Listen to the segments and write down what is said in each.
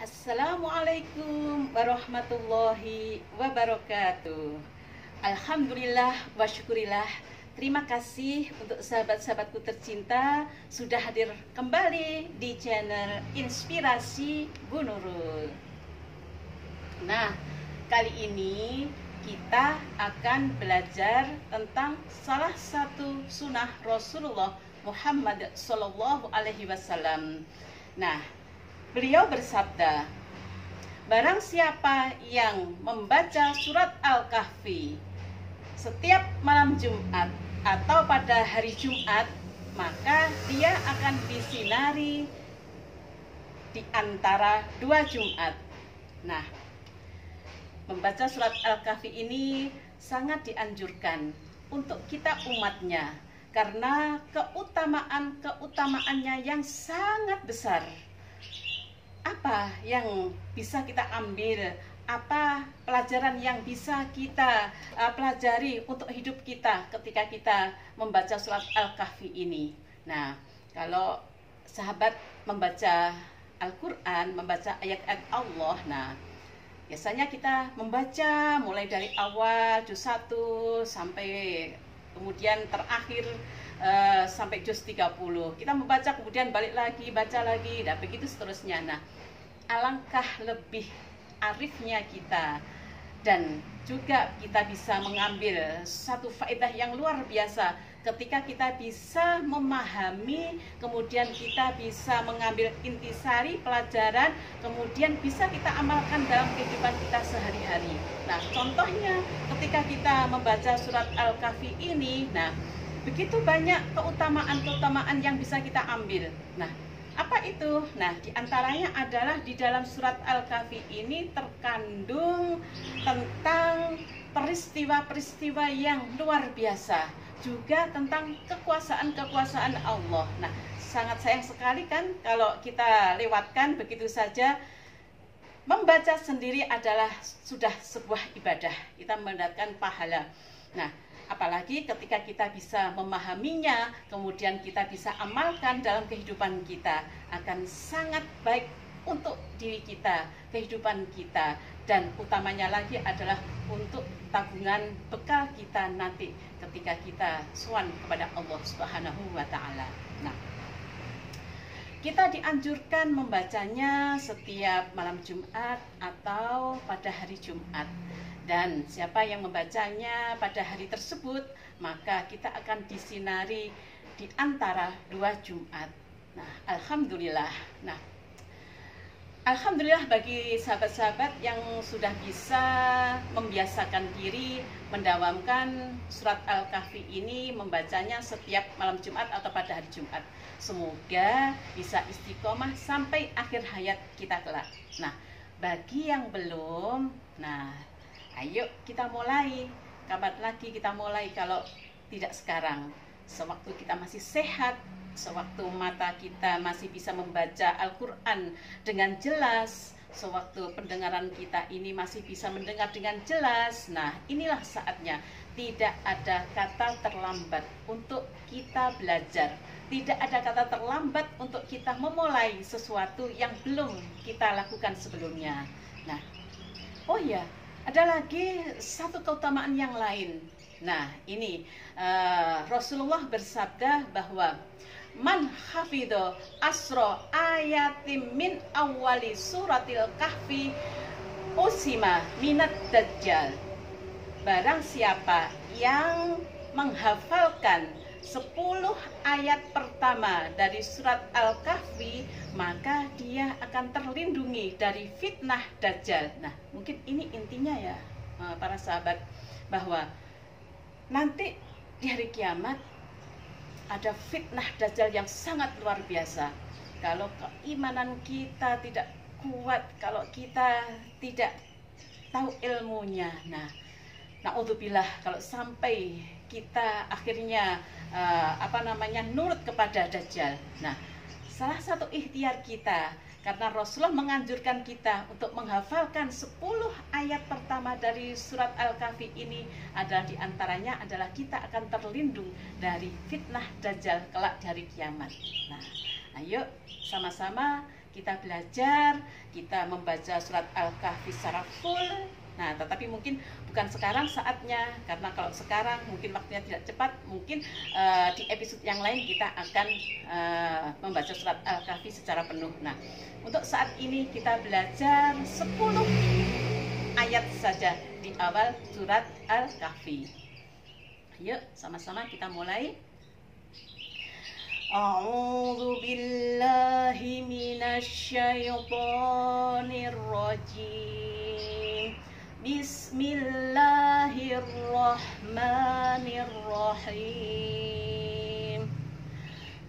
Assalamualaikum warahmatullahi wabarakatuh. Alhamdulillah wa syukurillah. Terima kasih untuk sahabat-sahabatku tercinta sudah hadir kembali di channel Inspirasi Bu Nurul. Nah, kali ini kita akan belajar tentang salah satu sunnah Rasulullah Muhammad Sallallahu Alaihi Wasallam. Nah, beliau bersabda, barang siapa yang membaca surat Al-Kahfi setiap malam Jumat atau pada hari Jumat, maka dia akan disinari di antara dua Jumat. Nah, membaca surat Al-Kahfi ini sangat dianjurkan untuk kita umatnya, karena keutamaannya yang sangat besar. Apa yang bisa kita ambil? Apa pelajaran yang bisa kita pelajari untuk hidup kita ketika kita membaca surat Al-Kahfi ini? Nah, kalau sahabat membaca Al-Quran, membaca ayat-ayat Allah, nah biasanya kita membaca mulai dari awal juz 1 sampai kemudian terakhir sampai juz 30. Kita membaca kemudian balik lagi, baca lagi, dan begitu seterusnya. Nah, alangkah lebih arifnya kita, dan juga kita bisa mengambil satu faedah yang luar biasa ketika kita bisa memahami, kemudian kita bisa mengambil intisari pelajaran, kemudian bisa kita amalkan dalam kehidupan kita sehari-hari. Nah, contohnya ketika kita membaca surat Al-Kahfi ini, nah begitu banyak keutamaan yang bisa kita ambil. Nah, apa itu? Nah, diantaranya adalah di dalam surat Al-Kahfi ini terkandung tentang peristiwa-peristiwa yang luar biasa, juga tentang kekuasaan Allah. Nah, sangat sayang sekali kan kalau kita lewatkan begitu saja. Membaca sendiri adalah sudah sebuah ibadah, kita mendapatkan pahala. Nah, apalagi ketika kita bisa memahaminya, kemudian kita bisa amalkan dalam kehidupan kita, akan sangat baik untuk diri kita, kehidupan kita, dan utamanya lagi adalah untuk tabungan bekal kita nanti ketika kita sowan kepada Allah Subhanahu wa Ta'ala. Nah, kita dianjurkan membacanya setiap malam Jumat atau pada hari Jumat. Dan siapa yang membacanya pada hari tersebut, maka kita akan disinari di antara dua Jumat. Nah, Alhamdulillah. Nah, Alhamdulillah bagi sahabat-sahabat yang sudah bisa membiasakan diri mendawamkan surat Al-Kahfi ini, membacanya setiap malam Jumat atau pada hari Jumat. Semoga bisa istiqomah sampai akhir hayat kita kelak. Nah, bagi yang belum, nah ayo kita mulai. Kapan lagi kita mulai kalau tidak sekarang? Sewaktu kita masih sehat, sewaktu mata kita masih bisa membaca Al-Quran dengan jelas, sewaktu pendengaran kita ini masih bisa mendengar dengan jelas. Nah, inilah saatnya. Tidak ada kata terlambat untuk kita belajar. Tidak ada kata terlambat untuk kita memulai sesuatu yang belum kita lakukan sebelumnya. Nah, oh ya, ada lagi satu keutamaan yang lain. Nah, ini Rasulullah bersabda bahwa man hafidho asro ayatim min awali suratil kahfi usima minat dajjal. Barang siapa yang menghafalkan 10 ayat pertama dari surat Al-Kahfi, maka dia akan terlindungi dari fitnah Dajjal. Nah, mungkin ini intinya ya, para sahabat, bahwa nanti di hari kiamat ada fitnah Dajjal yang sangat luar biasa. Kalau keimanan kita tidak kuat, kalau kita tidak tahu ilmunya, nah, naudzubillah kalau sampai kita akhirnya nurut kepada Dajjal. Nah, salah satu ikhtiar kita, karena Rasulullah menganjurkan kita untuk menghafalkan 10 ayat pertama dari surat Al-Kahfi ini, adalah diantaranya adalah kita akan terlindung dari fitnah Dajjal kelak dari kiamat. Nah, ayo sama-sama kita belajar, kita membaca surat Al-Kahfi secara full. Nah, tetapi mungkin bukan sekarang saatnya, karena kalau sekarang mungkin waktunya tidak cepat, mungkin di episode yang lain kita akan membaca surat Al-Kahfi secara penuh. Nah, untuk saat ini kita belajar 10 ayat saja di awal surat Al-Kahfi. Yuk, sama-sama kita mulai. A'udzu billahi minasy syaithanir rajim. Bismillahirrahmanirrahim.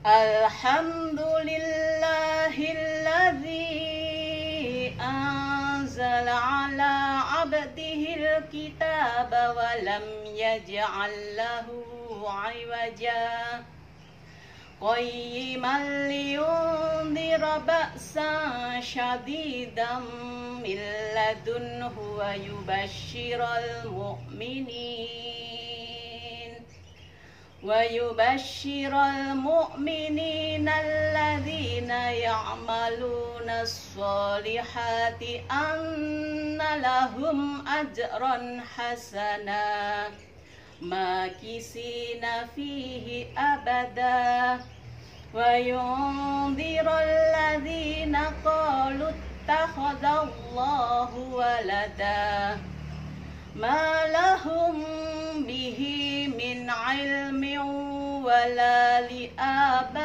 Alhamdulillahilladzi anzala ala 'abdihil kitaba wa lam yaj'al lahu 'iwaja qayyiman liyundhira ba'san syadidan min ladunhu wa yubashshiral mu'minin alladzina ya'maluna as-solihati anna lahum ajran hasana makisina fihi abada wa yundhirul ladzina qalu ittakhadallahu walada ma lahum bihi min ilmin wala li abaihim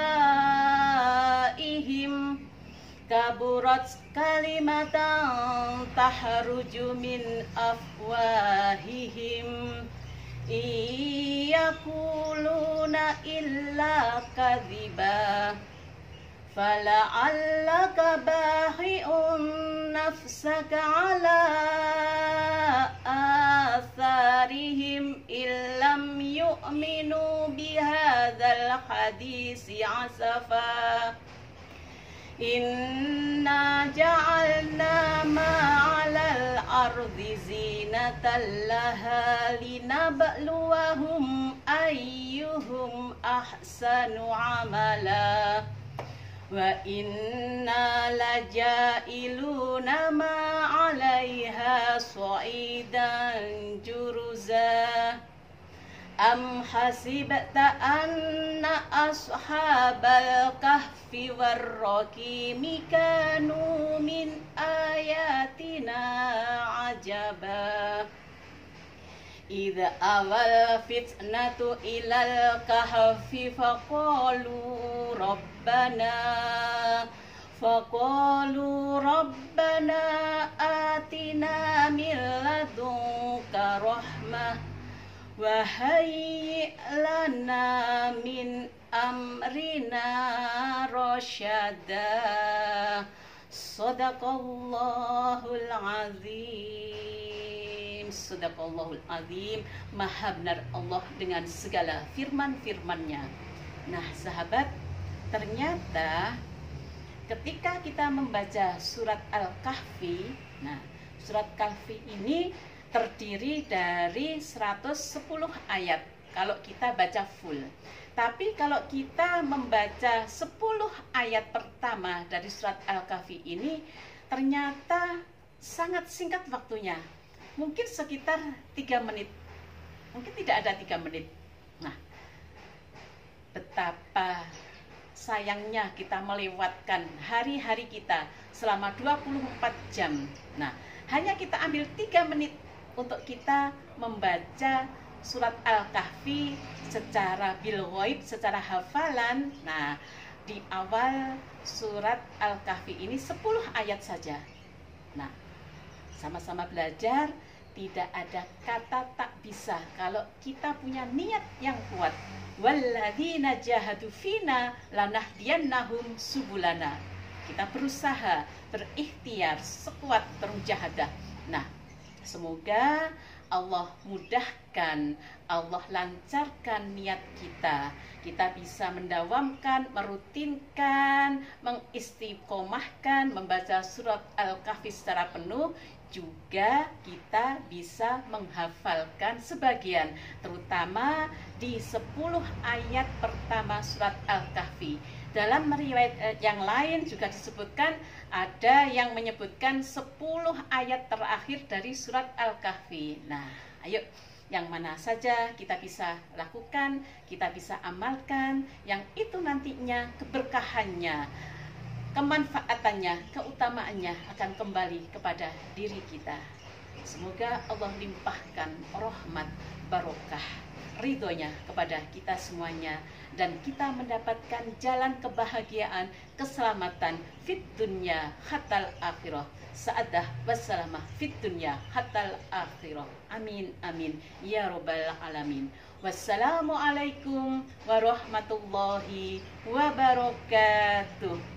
kaburat kalimatan tahruju min afwahihim iyakuluna illa kadhiba fala'allaka bahi'un nafsaka ala atharihim illam yu'minu bihadzal hadisi asafa inna ja'alna ma'alal ardi zinatan laha linabluwahum ayyuhum ahsanu amala wa inna laja'iluna ma'alaiha sa'idan juruza am hasibta anna ashabal kahfi warraqimi kanu min ayatina ajaba idza awal fitnatu ilal kahfi faqalu rabbana atina min ladunka rahmah wa hayyi' lana min amrina rasyada. Shadaqallahul azim. Shadaqallahul azim. Maha benar Allah dengan segala firman-firman-Nya. Nah, sahabat, ternyata ketika kita membaca surat Al-Kahfi, nah, surat Kahfi ini terdiri dari 110 ayat kalau kita baca full. Tapi kalau kita membaca 10 ayat pertama dari surat Al-Kahfi ini, ternyata sangat singkat waktunya. Mungkin sekitar 3 menit. Mungkin tidak ada 3 menit. Nah, betapa sayangnya kita melewatkan hari-hari kita selama 24 jam. Nah, hanya kita ambil 3 menit untuk kita membaca surat Al-Kahfi secara bil ghaib, secara hafalan. Nah, di awal surat Al-Kahfi ini 10 ayat saja. Nah, sama-sama belajar, tidak ada kata tak bisa kalau kita punya niat yang kuat. Walladzina jahadu fina lanahdiyannahum subulana. Kita berusaha, berikhtiar, sekuat bermujahadah. Nah, semoga Allah mudahkan, Allah lancarkan niat kita. Kita bisa mendawamkan, merutinkan, mengistiqomahkan, membaca surat Al-Kahfi secara penuh. Juga kita bisa menghafalkan sebagian, terutama di 10 ayat pertama surat Al-Kahfi. Dalam riwayat yang lain juga disebutkan, ada yang menyebutkan 10 ayat terakhir dari surat Al-Kahfi. Nah, ayo, yang mana saja kita bisa lakukan, kita bisa amalkan, yang itu nantinya keberkahannya, kemanfaatannya, keutamaannya akan kembali kepada diri kita. Semoga Allah limpahkan rahmat, barokah, ridhonya kepada kita semuanya, dan kita mendapatkan jalan kebahagiaan, keselamatan fit dunya hatal akhirah, sa'adah wassalamah fit dunya hatal akhirah. Amin amin ya rabbal alamin. Wassalamualaikum warahmatullahi wabarakatuh.